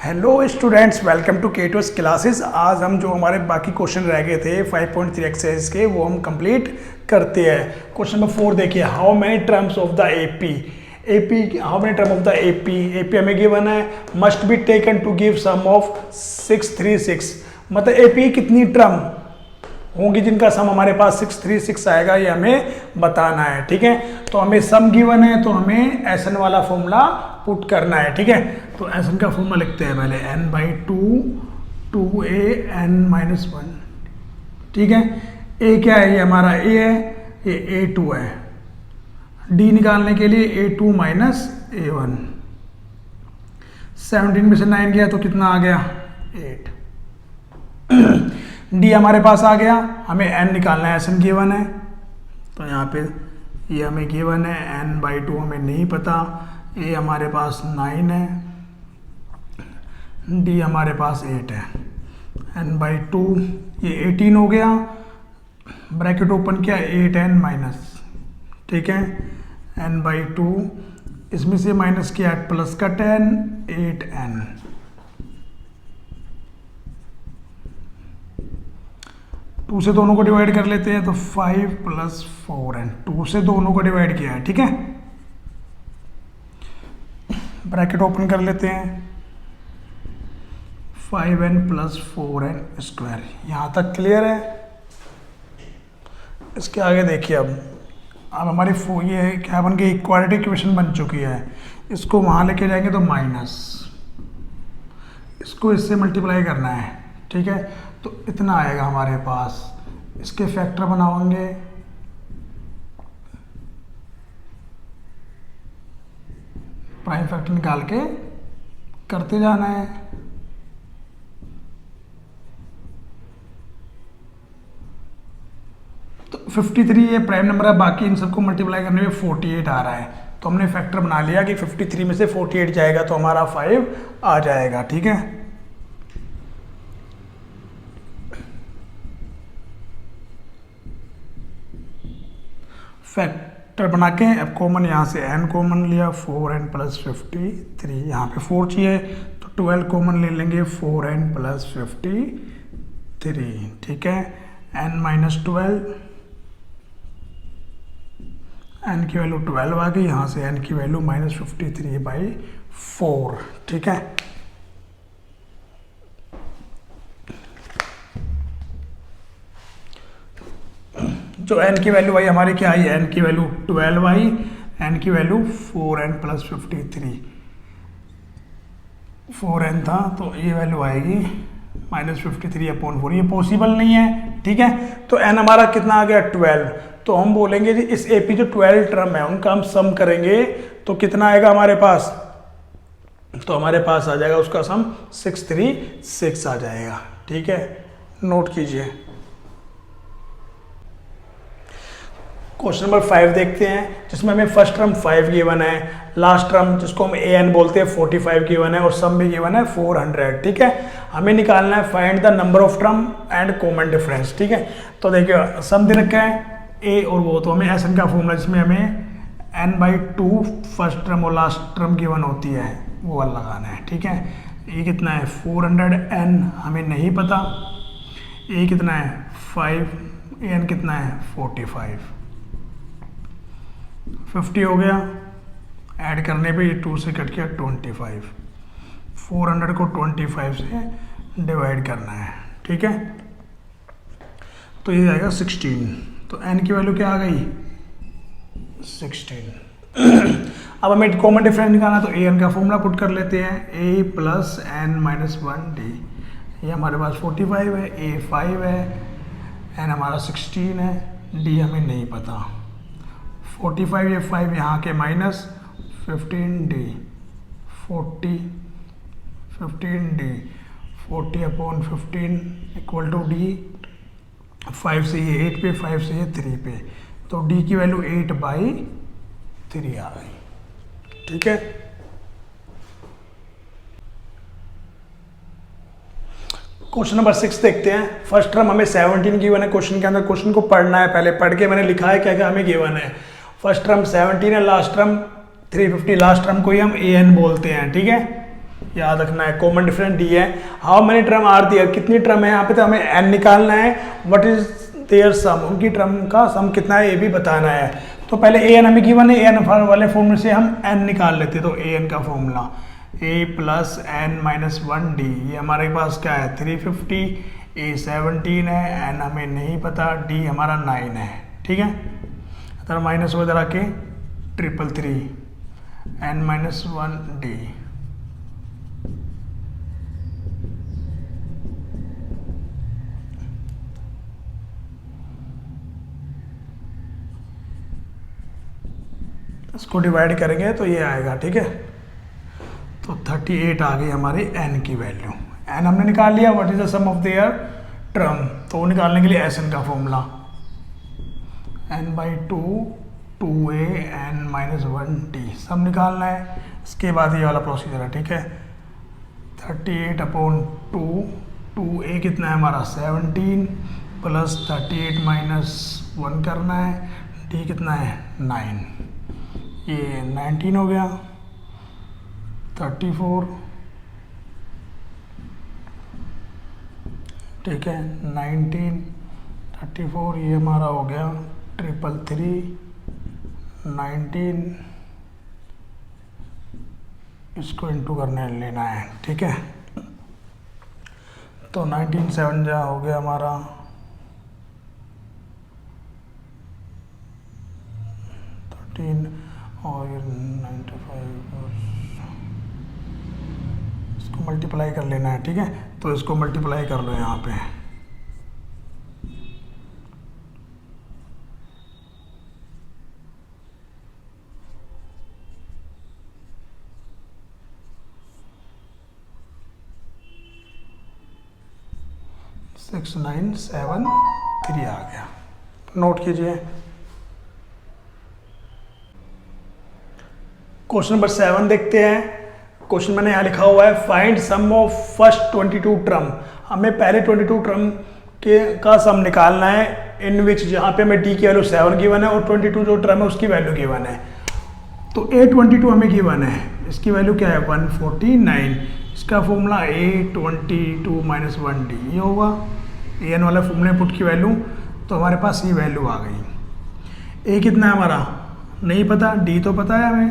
Hello students, welcome to Ketos classes. आज हम जो हमारे बाकी क्वेश्चन रह गए थे 5.3 एक्सरसाइज के वो हम कंप्लीट करते हैं। क्वेश्चन नंबर 4 देखिए, how many terms of the AP how many term of the AP हमें गिवन है, must be taken to give sum of 636। मतलब एपी कितनी टर्म होंगी जिनका सम हमारे पास 636 आएगा, ये हमें बताना है। ठीक है, तो हमें सम गिवन है तो हमें एसएन वाला फॉर्मूला पुट करना है। ठीक है, तो एसएन का फॉर्मूला लिखते हैं पहले n/2 2a(n-1). ठीक है, ए क्या है, ये हमारा ए है, ये a2 है। डी निकालने के लिए a2 - a1। 17 में से 9 गया तो कितना आ गया, 8। डी हमारे पास आ गया, हमें एन निकालना है, एन गिवन है तो यहाँ पे ये हमें गिवन है, n/2 हमें नहीं पता, ए हमारे पास 9 है, डी हमारे पास 8 है। n/2 ये 18 हो गया, ब्रैकेट ओपन किया, 8n-। ठीक है, n/2 इसमें से माइनस किया प्लस का 10, 8n। 2 से दोनों को डिवाइड कर लेते हैं तो 5 + 4n। 2 से दोनों को डिवाइड किया है। ठीक है, ब्रैकेट ओपन कर लेते हैं, 5n + 4n²। यहाँ तक क्लियर है। इसके आगे देखिए, अब हमारी ये क्या बन गई, इक्वालिटी इक्वेशन बन चुकी है। इसको वहाँ लेके जाएंगे तो माइनस, इसको इससे मल्टीप्लाई करना है। ठीक है, तो इतना आएगा हमारे पास। इसके फैक्टर बनाओगे, प्राइम फैक्टर निकाल के करते जाना है। तो 53 ये प्राइम नंबर है, बाकी इन सबको मल्टीप्लाई करने में 48 आ रहा है। तो हमने फैक्टर बना लिया कि 53 में से 48 जाएगा तो हमारा 5 आ जाएगा। ठीक है, फैक्टर बना के अब कॉमन यहाँ से n कॉमन लिया, 4n + 53। यहाँ पे 4 चाहिए तो 12 कॉमन ले लेंगे, 4n + 53। ठीक है, n-12, n की वैल्यू 12 आ गई, यहाँ से n की वैल्यू -53/4। ठीक है, जो n की वैल्यू आई हमारी क्या आई, n की वैल्यू 12 आई, n की वैल्यू 4n + 53। 4n था तो ये वैल्यू आएगी -53/4। ये पॉसिबल नहीं है। ठीक है, तो n हमारा कितना आ गया, 12। तो हम बोलेंगे जी इस एपी जो 12 टर्म है उनका हम सम करेंगे तो कितना आएगा हमारे पास, तो हमारे पास आ जाएगा उसका सम 636 आ जाएगा। ठीक है, नोट कीजिए। क्वेश्चन नंबर 5 देखते हैं, जिसमें हमें फर्स्ट टर्म 5 गिवन है, लास्ट टर्म जिसको हम an बोलते हैं 45 गिवन है और सम भी गिवन है 400। ठीक है, हमें निकालना है find the number of term and common difference. ठीक है, तो देखिए सम दे रखा है a और वो, तो हमें एसएन का फॉर्मूला जिसमें हमें n/2 फर्स्ट टर्म और लास्ट टर्म गिवन होती है वो वाला लगाना है। ठीक है, ये कितना है 400n हमें नहीं पता, a कितना है 5, an कितना है 45। 50 हो गया, ऐड करने पे ये 2 से कट गया 25। 400 को 25 से डिवाइड करना है। ठीक है, तो ये आएगा 16। तो n की वैल्यू क्या आ गई, 16। अब हमें कॉमन डिफरेंस निकालना, तो an का फॉर्मूला पुट कर लेते हैं, a + n-1d। ये हमारे पास 45 है, a 5 है, n हमारा 16 है, d हमें नहीं पता। 45 ये 5 यहाँ के माइनस 15d, 40 15d, 40/15 = d। 5 से ये 8 पे, 5 से ये 3 पे, तो d की वैल्यू 8/3 आ गई। ठीक है, क्वेश्चन नंबर 6 देखते हैं। फर्स्ट टर्म हमें 17 गिवन है क्वेश्चन के अंदर, क्वेश्चन को पढ़ना है, पहले पढ़ के मैंने लिखा है क्या क्या हमें गिवन है। फर्स्ट टर्म 17 है, लास्ट टर्म 350, लास्ट टर्म को ही हम an बोलते हैं। ठीक है, याद रखना है। कॉमन डिफरेंस डी है। How many term are there, कितनी टर्म है यहाँ पे, तो हमें एन निकालना है। व्हाट इज देयर सम, उनकी टर्म का सम कितना है ये भी बताना है। तो पहले ए एन हमें गिवन है, ए एन वाले फॉर्मूले से हम एन निकाल लेते। तो ए एन का फॉर्मूला ए प्लस एन माइनस 1 डी, ये हमारे पास क्या है 350, ए 17 है, एन हमें नहीं पता, डी हमारा 9 है। ठीक है, तो माइनस वो इधर आके 333 एन माइनस 1 डी। इसको डिवाइड करेंगे तो ये आएगा। ठीक है, तो 38 आ गई हमारी एन की वैल्यू। एन हमने निकाल लिया। What is the sum of their term, तो वो निकालने के लिए एस एन का formula n/2 2a n minus 1 D सब निकालना है। इसके बाद ये वाला प्रोसीजर है। ठीक है, 38/2 2a कितना है हमारा 17 प्लस 38 माइनस 1 करना है, डी कितना है 9, ये 19 हो गया, 34। ठीक है, 19 34 ये हमारा हो गया 333 19, इसको इंटू करने लेना है। ठीक है, तो 19 7 जा हो गया हमारा 13 और 95, इसको मल्टीप्लाई कर लेना है। ठीक है, तो इसको मल्टीप्लाई कर लो यहाँ पे। सिक्स 9 7 3 आ गया, नोट कीजिए। क्वेश्चन नंबर 7 देखते हैं। क्वेश्चन मैंने यहाँ लिखा हुआ है find sum of first 22 term. हमें पहले 22 टर्म के का सम निकालना है, इन विच जहाँ पे हमें डी की वैल्यू 7 गिवन है और 22 जो टर्म है उसकी वैल्यू गिवन है। तो A22 हमें गिवन है, इसकी वैल्यू क्या है 149, इसका फॉर्मूला A22 माइनस 1 डी ये होगा। ए एन वाला फॉर्मूले पुट की वैल्यू, तो हमारे पास ये वैल्यू आ गई। ए कितना है हमारा नहीं पता, डी तो पता है हमें,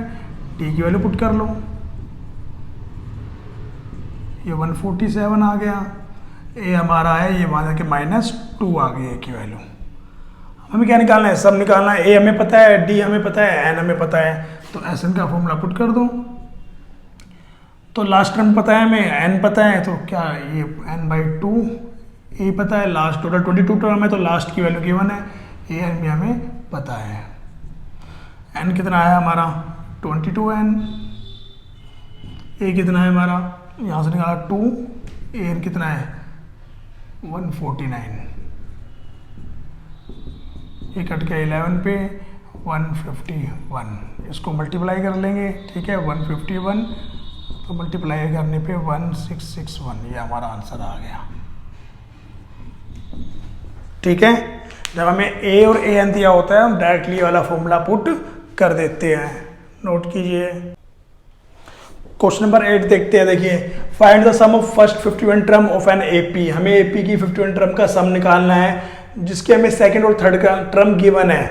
डी की वैल्यू पुट कर लो, ये 147 आ गया। ए हमारा है ये वहाँ जाके -2 आ गई ए की वैल्यू। हमें क्या निकालना है, सब निकालना है। ए हमें पता है, डी हमें पता है, एन हमें पता है, तो एस एन का फॉर्मूला पुट कर दो। तो लास्ट टर्म पता है हमें, एन पता है, तो क्या ये n/2 ए पता है, लास्ट टोटल 22 टर्म है तो लास्ट की वैल्यू गिवन है, ए एन भी हमें पता है। एन कितना है हमारा 22n, ए कितना है हमारा यहाँ से निकाला 2, ए एन कितना है 149, ये कट के 11 पे 151, इसको मल्टीप्लाई कर लेंगे। ठीक है, 151 तो मल्टीप्लाई करने पे 1661, ये हमारा आंसर आ गया। ठीक है, जब हमें ए और ए एन दिया होता है हम डायरेक्टली वाला फॉर्मूला पुट कर देते हैं, नोट कीजिए। क्वेश्चन नंबर 8 देखते हैं। देखिए find the sum of first 51 term of an AP. हमें एपी की 51 टर्म का सम निकालना है, जिसके हमें सेकंड और थर्ड का टर्म गिवन है।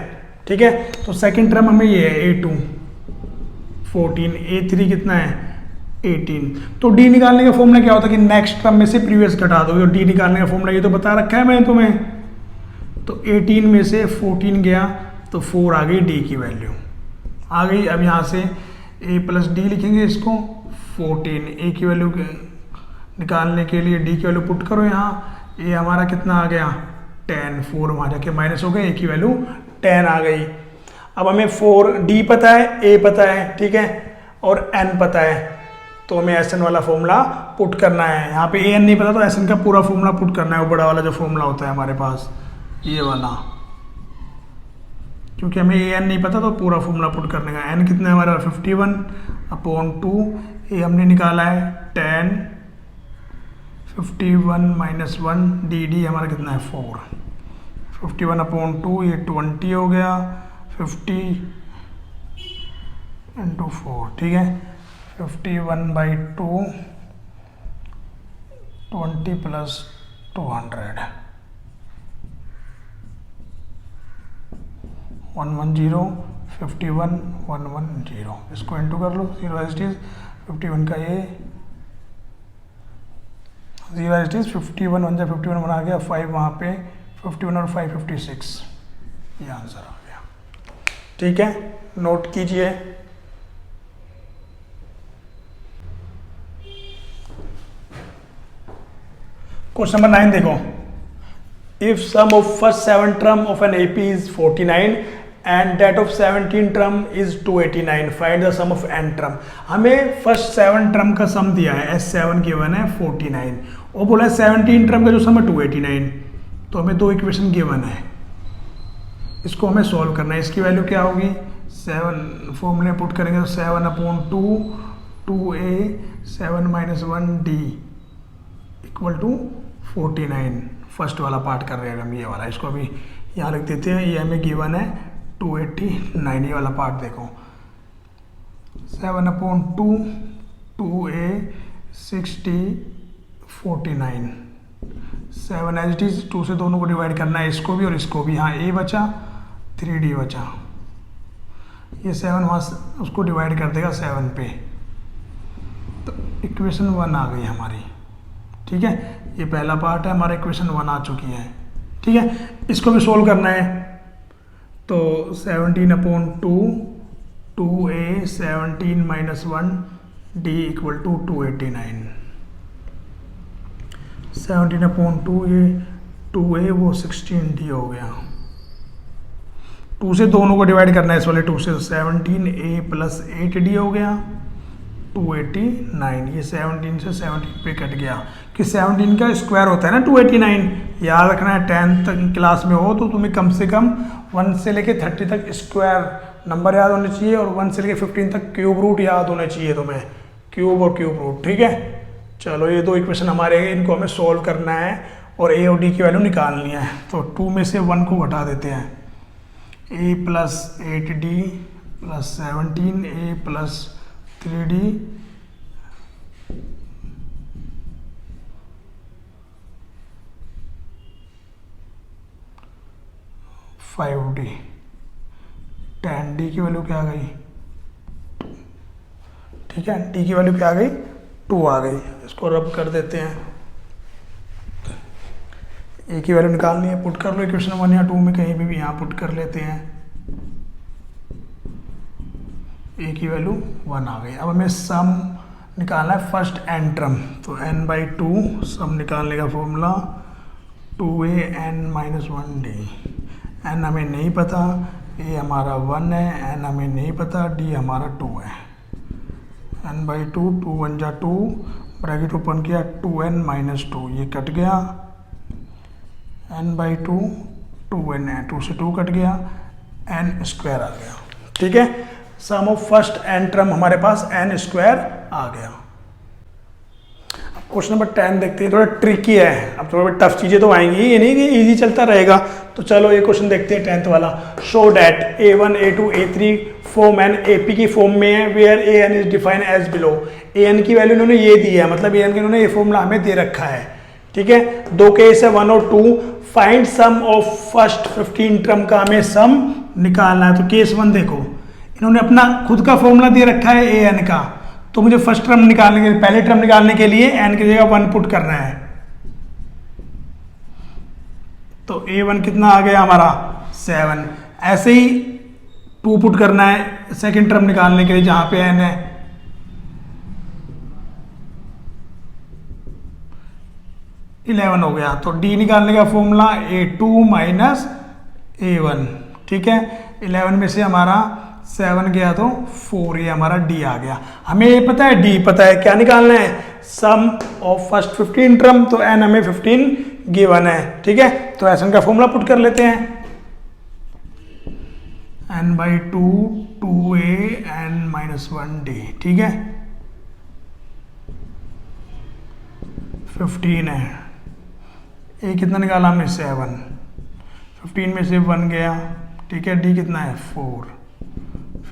ठीक है, तो सेकंड टर्म हमें ये है A2 14, A3 कितना है 18। तो डी निकालने का फॉर्मूला क्या होता है कि नेक्स्ट टर्म में से प्रीवियस घटा दो। डी निकालने का फॉर्मूला ये तो बता रखा है मैंने तुम्हें। तो 18 में से 14 गया तो 4 आ गई डी की वैल्यू आ गई। अब यहाँ से a प्लस डी लिखेंगे इसको, 14 ए की वैल्यू निकालने के लिए डी की वैल्यू पुट करो यहाँ। ए हमारा कितना आ गया 10, 4 वहाँ जाके माइनस हो गए, ए की वैल्यू 10 आ गई। अब हमें 4 डी पता है, ए पता है, ठीक है, और एन पता है, तो हमें एस एन वाला फॉर्मूला पुट करना है। यहाँ पे ए एन नहीं पता तो एस एन का पूरा फॉर्मूला पुट करना है, वो बड़ा वाला जो फॉर्मूला होता है हमारे पास ये वाला, क्योंकि हमें ए एन नहीं पता तो पूरा फॉर्मूला पुट करने का। एन कितना है हमारा 51/2, ए हमने निकाला है 10, 51 माइनस 1 डी, डी हमारा कितना है 4, 51/2 ये 20 हो गया, 50 × 4, ठीक है, 51/2 20 + 200 110 51 110 इसको इंटू कर लो 0 एज इट इज 51 का ये 0 एज इट इज 51 1 51 बना गया 5 वहाँ पे 51 और 5 56 ये आंसर आ गया। ठीक है, नोट कीजिए। क्वेश्चन नंबर 9 देखो, if sum of first 7 term of an AP is 49 and that of 17 term is 289, find the sum of N term. हमें फर्स्ट 7 टर्म का सम दिया है, S7 गिवन है 49 और बोला है 17 टर्म का जो सम है 289, तो हमें दो इक्वेशन गिवन है, इसको हमें सॉल्व करना है। इसकी वैल्यू क्या होगी, 7 फॉर्मूले पुट करेंगे तो 7/2 2a 7 - 1d equal to 49। First वाला पार्ट कर रहे हैं हम, ये वाला, इसको अभी यहाँ लिख देते हैं। ये हमें गिवन है 289, ये वाला पार्ट देखो 7/2 2a 60 49 7 एज इट इज 2 से दोनों को डिवाइड करना है, इसको भी और इसको भी। यहाँ a बचा 3d बचा, ये 7 वहाँ उसको डिवाइड कर देगा 7 पे, तो इक्वेशन 1 आ गई हमारी। ठीक है, ये पहला पार्ट है हमारा, इक्वेशन 1 आ चुकी है। ठीक है, इसको भी सोल्व करना है, तो 17/2 2a 17 - 1d इक्वल टू 289। 17/2 ये 2a वो 16d हो गया, 2 से दोनों को डिवाइड करना है इस वाले 2 से, 17a + 8d हो गया 289। ये 17 से 17 पे कट गया कि 17 का स्क्वायर होता है ना 289, याद रखना है। 10th तक क्लास में हो तो तुम्हें कम से कम 1 से लेके 30 तक स्क्वायर नंबर याद होने चाहिए और 1 से लेके 15 तक क्यूब रूट याद होने चाहिए तुम्हें, क्यूब और क्यूब रूट। ठीक है, चलो ये दो इक्वेशन हमारे, इनको हमें सोल्व करना है और a और d की वैल्यू निकालनी है। तो 2 में से 1 को घटा देते हैं, a + 8d + 17a + 3d 5d 10d की वैल्यू क्या आ गई, ठीक है, d की वैल्यू क्या आ गई 2 आ गई। इसको रब कर देते हैं, a की वैल्यू निकालनी है, पुट कर लो इक्वेशन 1 या 2 में कहीं भी यहाँ पुट कर लेते हैं। a की वैल्यू 1 आ गई। अब हमें सम निकालना है फर्स्ट n टर्म, तो n/2 सम निकालने का formula 2a n - 1d। n हमें नहीं पता, a हमारा 1 है, n हमें नहीं पता, d हमारा 2 है। n/2 2 × 1 = 2 ब्रैकेट ओपन किया 2n - 2 ये कट गया, n/2 2n है, 2 से 2 कट गया, n² आ गया। ठीक है, सम ऑफ फर्स्ट n टर्म हमारे पास n² आ गया। क्वेश्चन नंबर 10 देखते हैं, थोड़ा ट्रिकी है, अब थोड़ा टफ चीजें तो आएंगी, ये नहीं कि इजी चलता रहेगा। तो चलो ये क्वेश्चन देखते हैं 10th वाला। Show that a1 a2 a3 form an AP की फॉर्म में है, where an is defined as below. an की वैल्यू इन्होंने ये दी है, मतलब an की इन्होंने ये फॉर्मूला हमें दे रखा है। ठीक है, दो केस है 1 और 2, find sum of first 15 term का हमें सम निकालना है। तो केस 1 देखो, इन्होंने अपना खुद का फॉर्मूला दे रखा है an का, तो मुझे फर्स्ट टर्म निकालने के लिए, पहले टर्म निकालने के लिए n की जगह 1 पुट करना है। तो a1 कितना आ गया हमारा 7, ऐसे ही 2 पुट करना है सेकंड टर्म निकालने के लिए जहां पे n है, (11) हो गया। तो d निकालने का फॉर्मूला a2 - a1। ठीक है, 11 में से हमारा 7 गया तो 4, ये हमारा d आ गया। हमें ये पता है, d पता है, क्या निकालना है सम ऑफ फर्स्ट 15 टर्म, तो n हमें 15 गिवन है। ठीक है, तो ऐसा का फॉर्मूला पुट कर लेते हैं, n/2 2a n - 1d। ठीक है, 15 है, a कितना निकाला हमने 7, 15 में से 1 गया। ठीक है, d कितना है 4,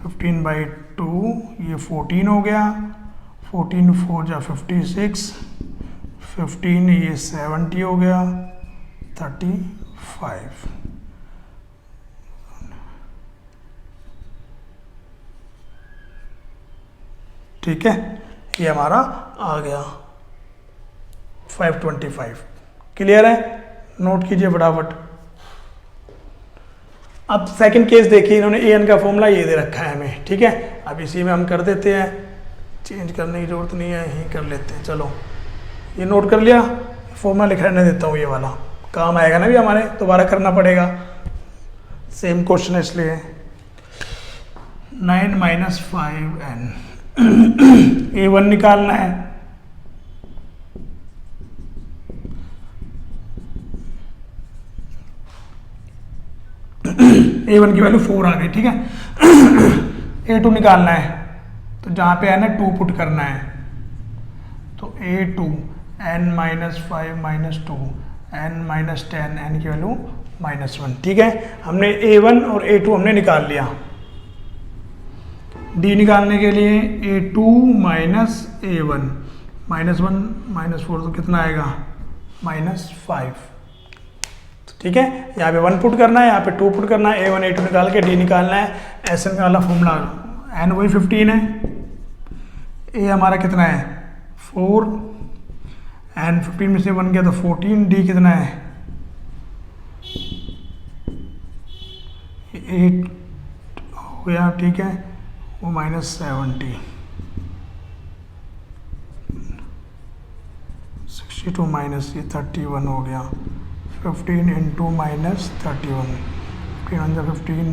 15/2 ये 14 हो गया, 14 4 जा 56, 15 ये 70 हो गया, 35। ठीक है, ये हमारा आ गया 525। क्लियर है, नोट कीजिए फटाफट। अब सेकंड केस देखिए, इन्होंने ए एन का फॉर्मूला ये दे रखा है हमें। ठीक है, अब इसी में हम कर देते हैं, चेंज करने की जरूरत नहीं है, यही कर लेते हैं। चलो ये नोट कर लिया, फॉर्मूला लिख रहने देता हूँ, ये वाला काम आएगा ना भी हमारे, दोबारा करना पड़ेगा, सेम क्वेश्चन है इसलिए। 9 - 5n A1 निकालना है। A1 की वैल्यू 4 आ गई। ठीक है, A2 निकालना है, तो जहाँ पे n है 2 पुट करना है, तो A2 n - 5 - 2 n - 10, n की वैल्यू -1। ठीक है, हमने A1 और A2 हमने निकाल लिया। D निकालने के लिए A2 - A1 -1 -4 तो कितना आएगा, -5। ठीक है, यहाँ पे 1 पुट करना है, यहाँ पे 2 पुट करना है, A1 A2 निकाल के D निकालना है। SN का वाला फॉर्मूला, n वही 15 है, A हमारा कितना है 4, n 15 में से 1 गया तो 14, D कितना है 8 हो गया। ठीक है, वो -70, 62 माइनस ये 31 हो गया, 15 इंटू -31, 15 15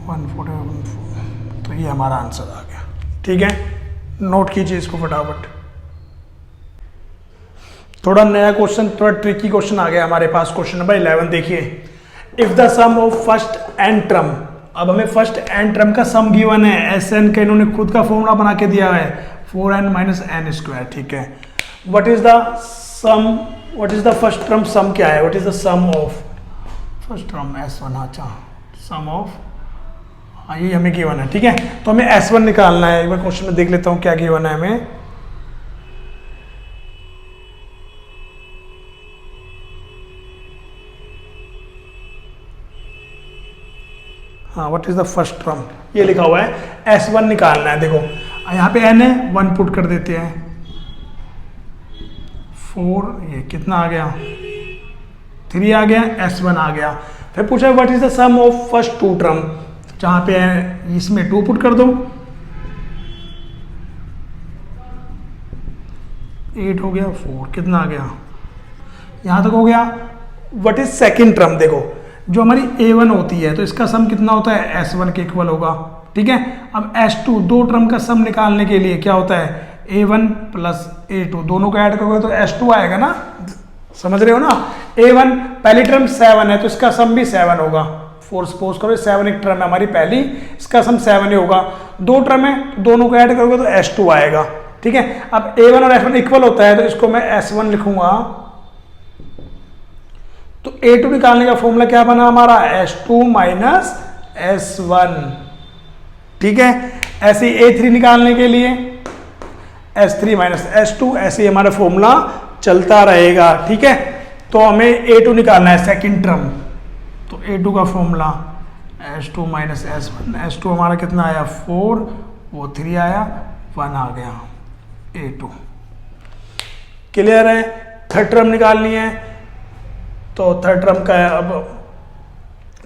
141, तो ये हमारा आंसर आ गया। ठीक है, नोट कीजिए इसको फटाफट। थोड़ा नया क्वेश्चन, थोड़ा ट्रिकी क्वेश्चन आ गया हमारे पास। क्वेश्चन नंबर 11 देखिए, if the sum of first N term, अब हमें फर्स्ट एन टर्म का सम गिवन है, एस एन का इन्होंने खुद का फॉर्मूला बना के दिया है 4n - n²। ठीक है, what is the sum, what is the first term sum क्या है, what is the sum of first term S1। अच्छा, सम ऑफ, हाँ ये हमें गिवन है। ठीक है, तो हमें S1 निकालना है। एक बार क्वेश्चन में देख लेता हूँ क्या गिवन है हमें। हाँ, what is the first term, ये लिखा हुआ है S1 निकालना है। देखो यहाँ पे n है, 1 पुट कर देते हैं, 4 ये कितना आ गया 3 आ गया, S1 आ गया। फिर पूछा what is the sum of first 2 term, जहाँ पे इसमें 2 पुट कर दो, 8 हो गया, 4 कितना आ गया, यहाँ तक हो गया। व्हाट इज सेकेंड टर्म, देखो जो हमारी A1 होती है तो इसका सम कितना होता है S1 के इक्वल होगा। ठीक है, अब S2 दो टर्म का सम निकालने के लिए क्या होता है A1 + A2, दोनों को ऐड करोगे तो S2 आएगा ना, समझ रहे हो ना। A1 पहली टर्म 7 है तो इसका सम भी 7 होगा। फोर सपोज करो 7 एक टर्म है हमारी पहली, इसका सम 7 ही होगा। 2 टर्म है तो दोनों को ऐड करोगे तो S2 आएगा। ठीक है, अब A1 और S1 इक्वल होता है तो इसको मैं S1 लिखूंगा। तो A2 निकालने का फॉर्मूला क्या बना हमारा S2 - S1। ठीक है, ऐसे A3 निकालने के लिए S3 - S2, ऐसे हमारा फॉर्मूला चलता रहेगा। ठीक है, तो हमें A2 निकालना है सेकंड टर्म, तो A2 का फॉर्मूला S2 - S1, S2 हमारा कितना आया 4, वो 3 आया, 1 आ गया A2। क्लियर है, थर्ड टर्म निकालनी है तो थर्ड टर्म का अब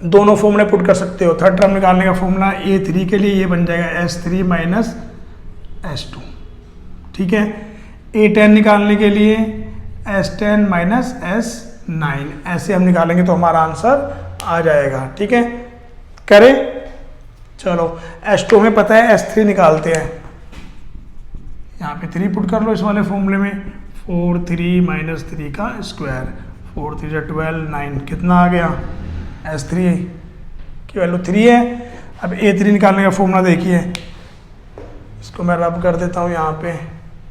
दोनों फॉर्मूले पुट कर सकते हो। थर्ड टर्म निकालने का फॉर्मूला A3 के लिए ये बन जाएगा S3 - S2। ठीक है, A10 निकालने के लिए S10 - S9, ऐसे हम निकालेंगे तो हमारा आंसर आ जाएगा। ठीक है, करें, चलो S2 में पता है S3 निकालते हैं, यहाँ पे 3 पुट कर लो इस वाले फॉर्मूले में, 4 3 - 3 का स्क्वायर, 4 3 12, 9 कितना आ गया, S3 की वैल्यू 3 है। अब A3 निकालने का फॉर्मूला देखिए, इसको मैं रब कर देता हूँ, यहाँ पे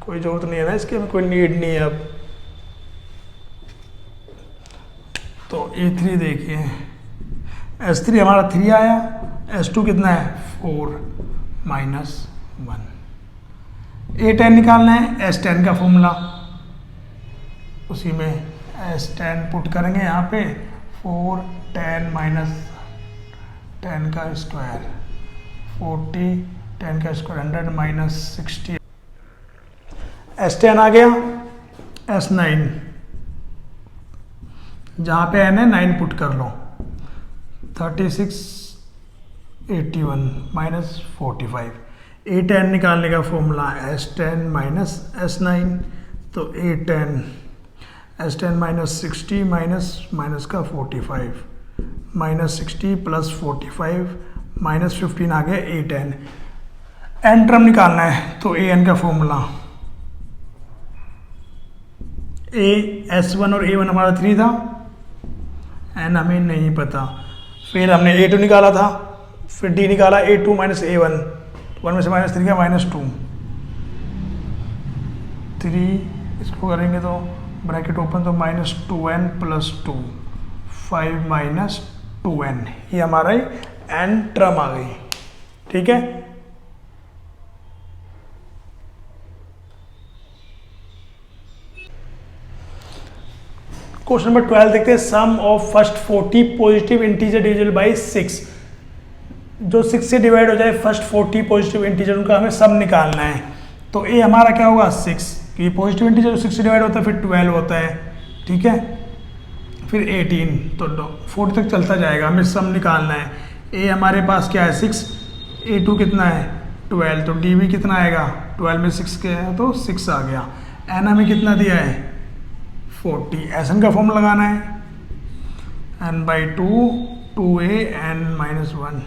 कोई जरूरत नहीं है ना, इसके में कोई नीड नहीं है अब। तो A3 देखिए, S3 हमारा 3 आया, S2 कितना है 4 - 1, A10 निकालना है, S10 का फॉर्मूला, उसी में S10 पुट करेंगे यहाँ पे 4 10 माइनस 10 का स्क्वायर 40 10 का स्क्वायर 100 माइनस 60। S10 आ गया, S9 जहाँ पे n है 9 पुट कर लो 36 81 माइनस 45। A10 निकालने का फॉर्मूला S10 माइनस S9, तो A10 S10 माइनस 60 माइनस का 45 माइनस 60 प्लस 45 माइनस 15 आ गया A10। n टर्म निकालना है तो an का फॉर्मूला S1 और A1 हमारा 3 था, n हमें नहीं पता, फिर हमने A2 निकाला था, फिर D निकाला A2 माइनस A1, 1 में से माइनस 3 का माइनस 2, 3 इसको करेंगे तो ब्रैकेट ओपन तो minus 2n plus 2 5 minus 2n, ये हमारा n टर्म आ गई। ठीक है, क्वेश्चन नंबर 12 देखते हैं। Sum of first 40 positive integer divisible by 6, जो 6 से डिवाइड हो जाए फर्स्ट 40 पॉजिटिव इंटीजर, उनका हमें सम निकालना है। तो ए हमारा क्या होगा 6, कि पॉजिटिव इंटीजर जो 6 से डिवाइड होता है फिर 12 होता है। ठीक है, फिर 18, तो 40 तक चलता जाएगा, हमें सम निकालना है। ए हमारे पास क्या है 6, A2 कितना है 12, तो डी भी कितना आएगा 12 में 6 के है तो 6 आ गया। एन हमें कितना दिया है 40, एस का फॉर्म लगाना है n by 2 2a n minus 1,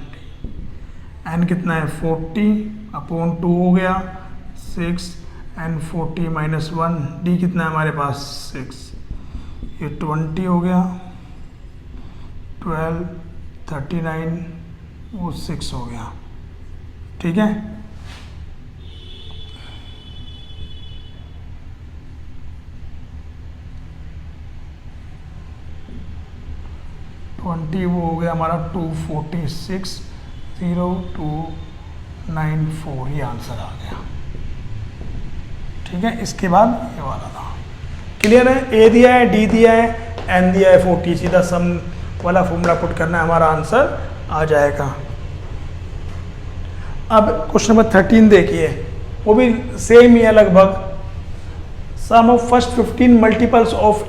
n कितना है 40 अपॉन 2 हो गया 6 n 40 माइनस 1, d कितना है हमारे पास 6, ये 20 हो गया 12 39 वो 6 हो गया। ठीक है, वो हो गया हमारा 246 0294, ये आंसर आ गया। ठीक है, इसके बाद ये वाला था। क्लियर है, ए दिया है, डी दिया है, एन दिया है 40, सीधा सम वाला फॉर्मूला पुट करना है, हमारा आंसर आ जाएगा। अब क्वेश्चन नंबर 13 देखिए, वो भी सेम ही है लगभग। सम ऑफ फर्स्ट 15 मल्टीपल्स ऑफ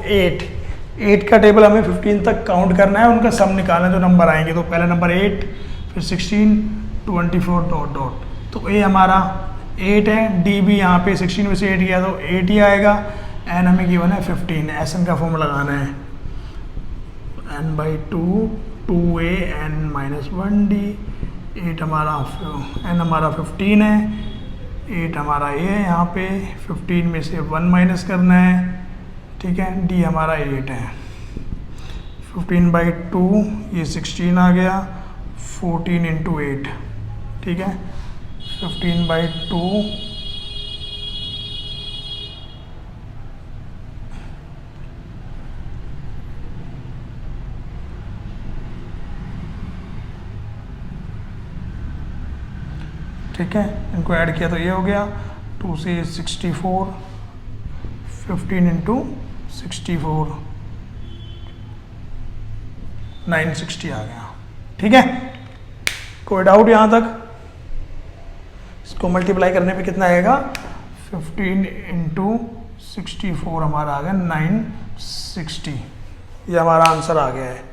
8 का टेबल हमें 15 तक काउंट करना है, उनका सम निकालना है, जो नंबर आएंगे। तो पहला नंबर 8, फिर 16 24 डॉट डॉट, तो ए हमारा 8 है, डी भी यहाँ पे 16 में से 8 गया तो 8 ही आएगा, एन हमें गिवन है 15, एस एन का फॉर्मूला लगाना है n by 2 2a n minus 1d, 8 हमारा n हमारा 15 है, 8 हमारा ए है, यहाँ पे 15 में से 1 माइनस करना है। ठीक है, डी हमारा 8 है, 15 बाई 2 ये 16 आ गया, 14 इंटू 8। ठीक है, 15 बाई 2 ठीक है, इनको ऐड किया तो ये हो गया 2 से 64, 15 इंटू 64 960 आ गया। ठीक है, कोई डाउट यहाँ तक? इसको मल्टीप्लाई करने पे कितना आएगा 15 इंटू 64 हमारा आ गया 960, ये हमारा आंसर आ गया है।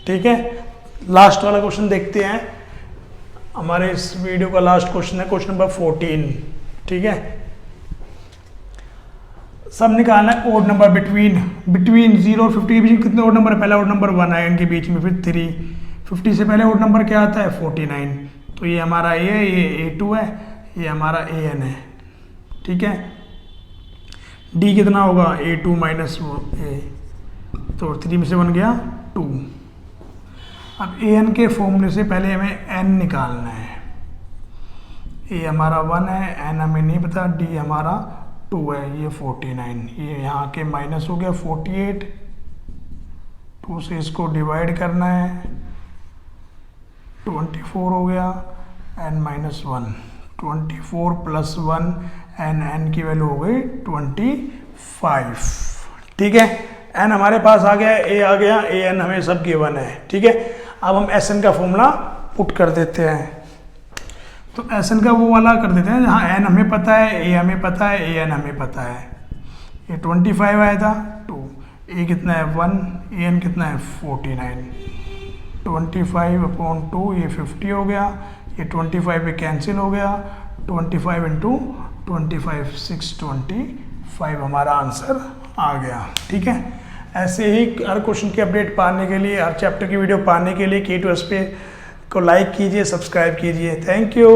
ठीक है, लास्ट वाला क्वेश्चन देखते हैं। हमारे इस वीडियो का लास्ट क्वेश्चन है क्वेश्चन नंबर 14। ठीक है, सब निकालना है ओड नंबर बिटवीन 0 और 50 के बीच में कितने ओड नंबर है। पहला ओड नंबर 1 है इनके बीच में, फिर 3, 50 से पहले ओड नंबर क्या आता है 49, तो ये हमारा ए है, ये A2 है, ये हमारा AN है। ठीक है, डी कितना होगा A2 माइनस ए, तो 3 में से 1 गया 2। अब AN के फॉर्मूले से पहले हमें n निकालना है। ए हमारा 1 है, n हमें नहीं पता, डी हमारा 2 है, ये 49, ये यहाँ के माइनस हो गया 48, 2 से इसको डिवाइड करना है 24 हो गया, n माइनस 1, 24 प्लस 1 एन की वैल्यू हो गई 25। ठीक है, एन हमारे पास आ गया, ए आ गया, ए एन हमें सब गिवन है। ठीक है, अब हम एस एन का फॉर्मूला पुट कर देते हैं। तो एस एन का वो वाला कर देते हैं जहाँ एन हमें पता है, ए हमें पता है, ए एन हमें पता है। ये 25 आया था 2, ए कितना है 1, ए एन कितना है 49, 25/2 ये 50 हो गया, ये 25 पे कैंसिल हो गया, 25 × 25 625 हमारा आंसर आ गया। ठीक है, ऐसे ही हर क्वेश्चन की अपडेट पाने के लिए, हर चैप्टर की वीडियो पाने के लिए K2S पे को लाइक कीजिए, सब्सक्राइब कीजिए। Thank you.